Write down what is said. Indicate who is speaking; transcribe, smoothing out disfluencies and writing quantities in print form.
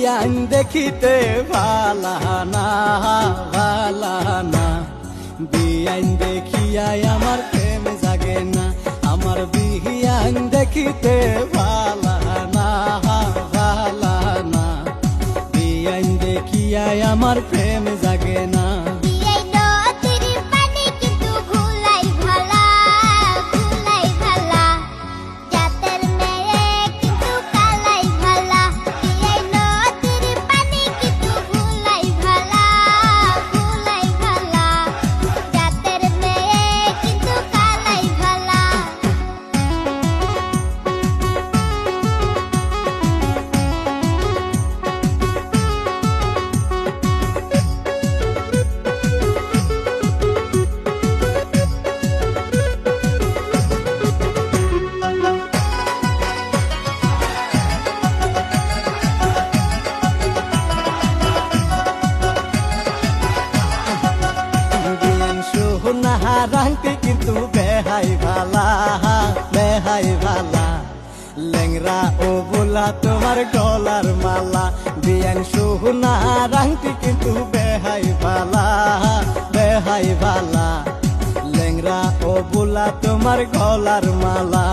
Speaker 1: বিয়ান দেখিতে ভালানা ভালানা, বিয়ান দেখিয়াই আমার প্রেম জাগে না, আমার বিয়ান দেখিতে ভালানা ভালানা, বিয়ান দেখিয়াই আমার প্রেম জাগে না। রাংটি কিন্তু বেহাই ভালা বেহাই ভালা, লেংরা ও বোলা তোমার গলার মালা, বিয়ান সোহনা রাংটি কিন্তু বেহাই ভালা বেহাই ভালা, লেংরা ও বোলা তোমার গলার মালা।